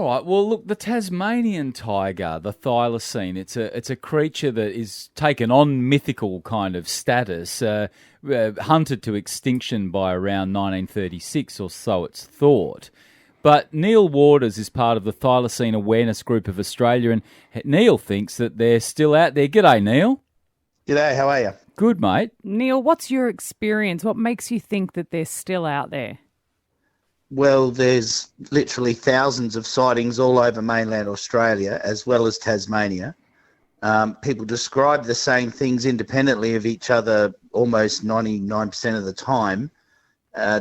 All right. Well, look, the Tasmanian tiger, the Thylacine, it's a creature that is taken on mythical kind of status, hunted to extinction by around 1936 or so it's thought. But Neil Waters is part of the Thylacine Awareness Group of Australia, and Neil thinks that they're still out there. G'day, Neil. G'day, how are you? Good, mate. Neil, what's your experience? What makes you think that they're still out there? Well, there's literally thousands of sightings all over mainland Australia as well as Tasmania. People describe the same things independently of each other almost 99% of the time.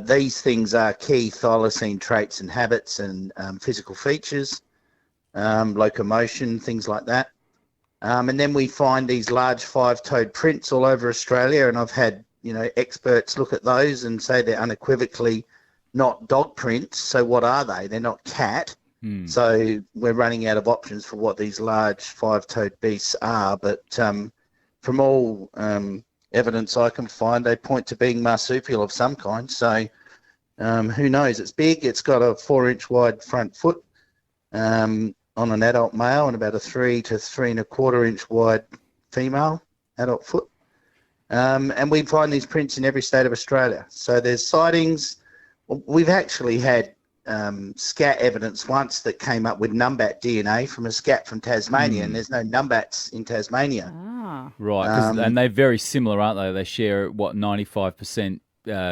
These things are key thylacine traits and habits and physical features, locomotion, things like that. And then we find these large five-toed prints all over Australia, and I've had experts look at those and say they're unequivocally not dog prints. So what are they? They're not cat. So we're running out of options for what these large five-toed beasts are. But from all evidence I can find, they point to being marsupial of some kind. So who knows? It's big. It's got a 4-inch wide front foot on an adult male and about a 3 to 3.25 inch wide female adult foot. And we find these prints in every state of Australia. So there's sightings. We've actually had scat evidence once that came up with Numbat DNA from a scat from Tasmania, and there's no Numbats in Tasmania. Right, and they're very similar, aren't they? They share, 95%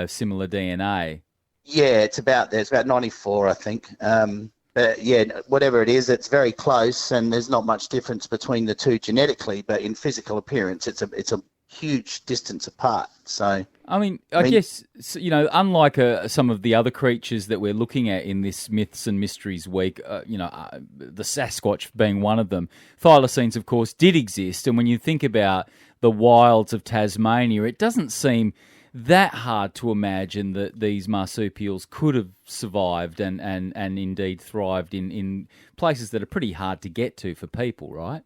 similar DNA? Yeah, it's about 94, I think. But yeah, whatever it is, it's very close, and there's not much difference between the two genetically, but in physical appearance, it's a huge distance apart. So I mean, I guess, unlike some of the other creatures that we're looking at in this Myths and Mysteries week, the Sasquatch being one of them, thylacines, of course, did exist. And when you think about the wilds of Tasmania, it doesn't seem that hard to imagine that these marsupials could have survived and indeed thrived in places that are pretty hard to get to for people, right?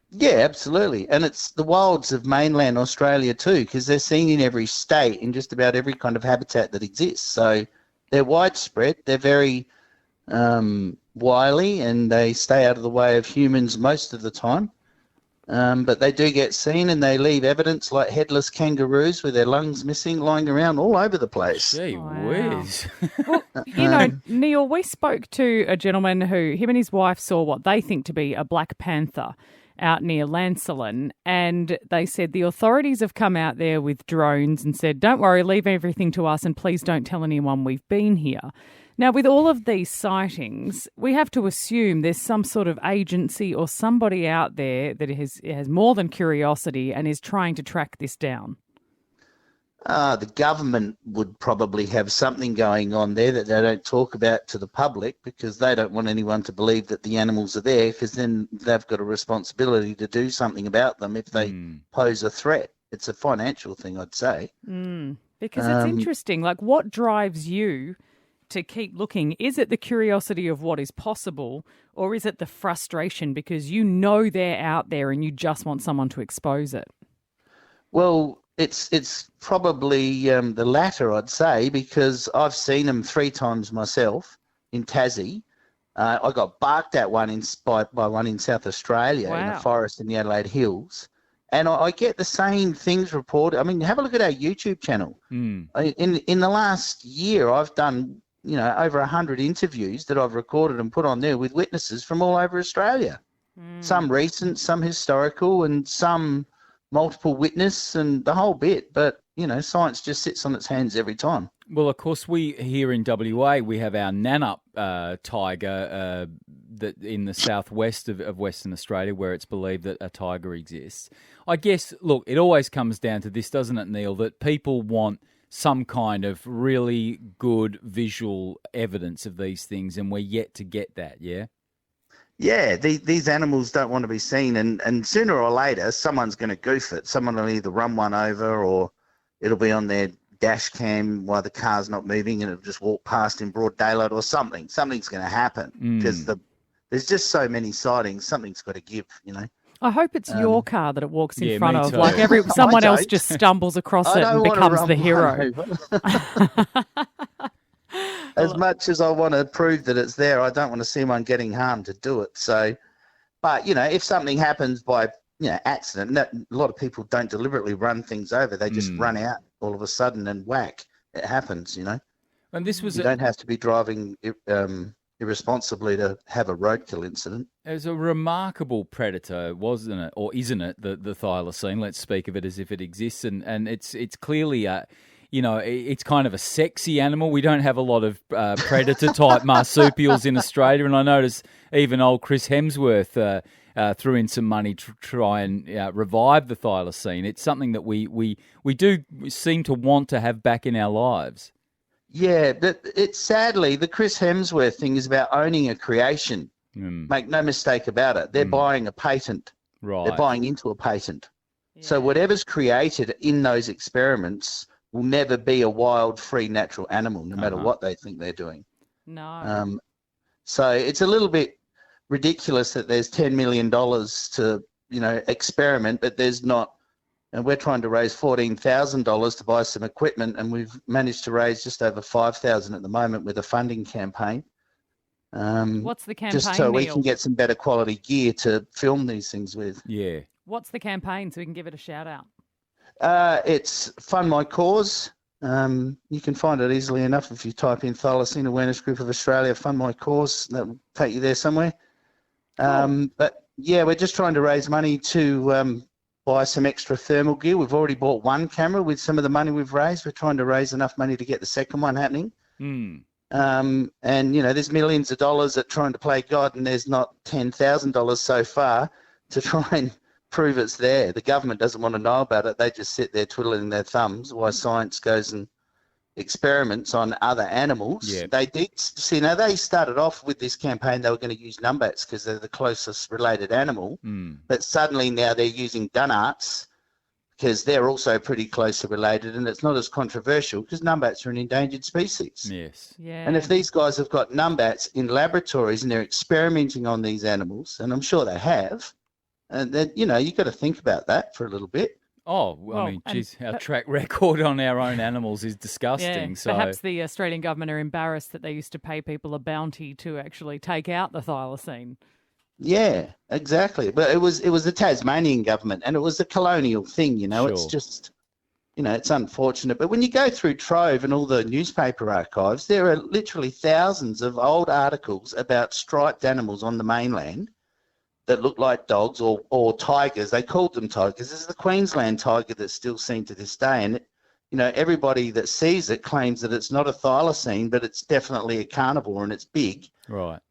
Yeah, absolutely. And it's the wilds of mainland Australia too, because they're seen in every state in just about every kind of habitat that exists. So they're widespread. They're very wily, and they stay out of the way of humans most of the time. But they do get seen, and they leave evidence like headless kangaroos with their lungs missing, lying around all over the place. Gee whiz. Well, Neil, we spoke to a gentleman who, him and his wife saw what they think to be a black panther out near Lancelin, and they said the authorities have come out there with drones and said, don't worry, leave everything to us and please don't tell anyone we've been here. Now, with all of these sightings, we have to assume there's some sort of agency or somebody out there that has more than curiosity and is trying to track this down. The government would probably have something going on there that they don't talk about to the public, because they don't want anyone to believe that the animals are there, because then they've got a responsibility to do something about them if they pose a threat. It's a financial thing, I'd say. Because it's interesting. Like, what drives you to keep looking? Is it the curiosity of what is possible, or is it the frustration because you know they're out there and you just want someone to expose it? Well, it's probably the latter, I'd say, because I've seen them 3 times myself in Tassie. I got barked at by one in South Australia in a forest in the Adelaide Hills. And I get the same things reported. I mean, have a look at our YouTube channel. In the last year, I've done over 100 interviews that I've recorded and put on there with witnesses from all over Australia. Some recent, some historical, and some multiple witness, and the whole bit. But, science just sits on its hands every time. Well, of course, we here in WA, we have our Nannup Tiger that in the southwest of Western Australia, where it's believed that a tiger exists. I guess, look, it always comes down to this, doesn't it, Neil, that people want some kind of really good visual evidence of these things, and we're yet to get that, yeah? Yeah, these animals don't want to be seen, and sooner or later, someone's going to goof it. Someone will either run one over, or it'll be on their dash cam while the car's not moving, and it'll just walk past in broad daylight or something. Something's going to happen, because there's just so many sightings. Something's got to give, I hope it's your car that it walks in yeah, front me of. too. Like someone else just stumbles across it and becomes the hero. as much as I want to prove that it's there, I don't want to see one getting harmed to do it. So, but, if something happens by, accident, a lot of people don't deliberately run things over. They just run out all of a sudden and whack. It happens, And this was You don't have to be driving irresponsibly to have a roadkill incident. It was a remarkable predator, wasn't it? Or isn't it, the thylacine? Let's speak of it as if it exists. And it's clearly it's kind of a sexy animal. We don't have a lot of predator-type marsupials in Australia, and I notice even old Chris Hemsworth threw in some money to try and revive the thylacine. It's something that we do seem to want to have back in our lives. Yeah, but it's sadly, the Chris Hemsworth thing is about owning a creation. Make no mistake about it. They're buying a patent. Right. They're buying into a patent. Yeah. So whatever's created in those experiments will never be a wild, free, natural animal, no matter what they think they're doing. No. So it's a little bit ridiculous that there's $10 million to, experiment, but there's not. And we're trying to raise $14,000 to buy some equipment, and we've managed to raise just over $5,000 at the moment with a funding campaign. What's the campaign, just so we Neil? can get some better quality gear to film these things with. Yeah. What's the campaign so we can give it a shout out? It's Fund My Cause. You can find it easily enough if you type in Thylacine Awareness Group of Australia, Fund My Cause. That will take you there somewhere. But yeah, we're just trying to raise money to buy some extra thermal gear. We've already bought one camera with some of the money we've raised. We're trying to raise enough money to get the second one happening. And, there's millions of dollars at trying to play God, and there's not $10,000 so far to try and prove it's there. The government doesn't want to know about it. They just sit there twiddling their thumbs while science goes and experiments on other animals. Yep. They did, they started off with this campaign. They were going to use Numbats because they're the closest related animal. But suddenly now they're using Dunnarts because they're also pretty closely related, and it's not as controversial because Numbats are an endangered species. Yes. Yeah. And if these guys have got Numbats in laboratories and they're experimenting on these animals, and I'm sure they have, and then, you've got to think about that for a little bit. Oh, Well, I mean, and- geez, our track record on our own animals is disgusting. Yeah, So perhaps the Australian government are embarrassed that they used to pay people a bounty to actually take out the thylacine. Yeah, exactly. But it was the Tasmanian government, and it was a colonial thing, It's Sure. just, it's unfortunate. But when you go through Trove and all the newspaper archives, there are literally thousands of old articles about striped animals on the mainland that look like dogs or tigers. They called them tigers. This is the Queensland tiger that's still seen to this day. And, everybody that sees it claims that it's not a thylacine, but it's definitely a carnivore and it's big. right.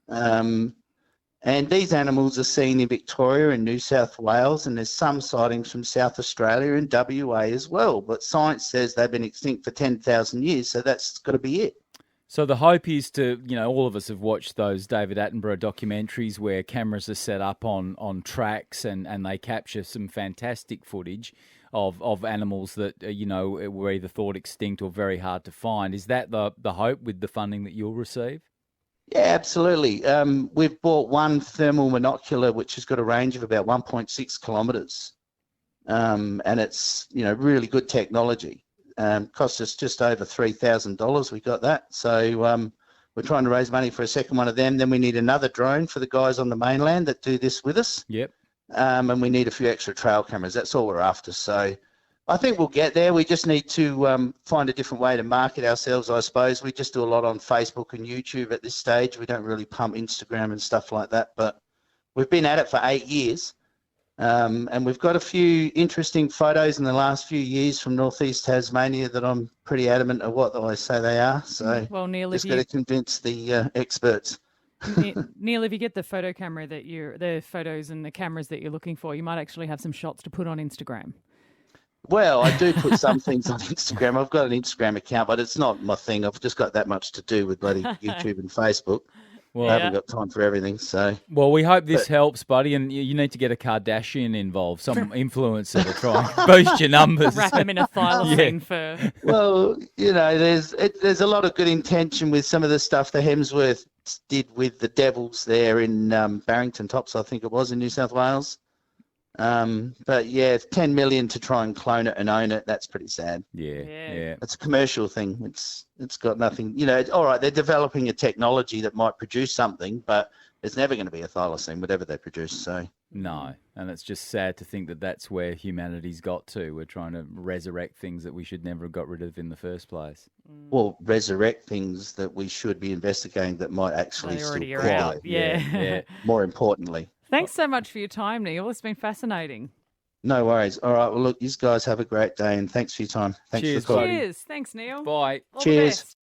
And these animals are seen in Victoria and New South Wales, and there's some sightings from South Australia and WA as well. But science says they've been extinct for 10,000 years, so that's got to be it. So the hope is to, all of us have watched those David Attenborough documentaries where cameras are set up on tracks and they capture some fantastic footage of animals that, were either thought extinct or very hard to find. Is that the hope with the funding that you'll receive? Yeah, absolutely. We've bought one thermal monocular, which has got a range of about 1.6 kilometres. And it's, really good technology. Cost us just over $3,000. We got that. So we're trying to raise money for a second one of them. Then we need another drone for the guys on the mainland that do this with us. Yep. And we need a few extra trail cameras. That's all we're after. So I think we'll get there. We just need to find a different way to market ourselves, I suppose. We just do a lot on Facebook and YouTube at this stage. We don't really pump Instagram and stuff like that. But we've been at it for 8 years. And we've got a few interesting photos in the last few years from northeast Tasmania that I'm pretty adamant of what I say they are. So Well, Neil, just got to convince the experts. Neil, if you get the photo camera the photos and the cameras that you're looking for, you might actually have some shots to put on Instagram. Well, I do put some things on Instagram. I've got an Instagram account, but it's not my thing. I've just got that much to do with bloody YouTube and Facebook. Well, I haven't got time for everything. So Well, we hope this helps, buddy, and you need to get a Kardashian involved, some influencer to try and boost your numbers. Wrap them in a thylacine fur. well, there's a lot of good intention with some of the stuff the Hemsworth did with the Devils there in Barrington Tops, I think it was, in New South Wales. But yeah, 10 million to try and clone it and own it, that's pretty sad. Yeah. It's a commercial thing. It's got nothing, all right, they're developing a technology that might produce something, but it's never going to be a thylacine, whatever they produce. So No, and it's just sad to think that that's where humanity's got to. We're trying to resurrect things that we should never have got rid of in the first place. Well, resurrect things that we should be investigating that might actually They still already are cry. out. Yeah. More importantly. Thanks so much for your time, Neil. It's been fascinating. No worries. All right. Well, look, you guys have a great day, and thanks for your time. Thanks Cheers, for calling. Cheers. Thanks, Neil. Bye. All the Cheers. best.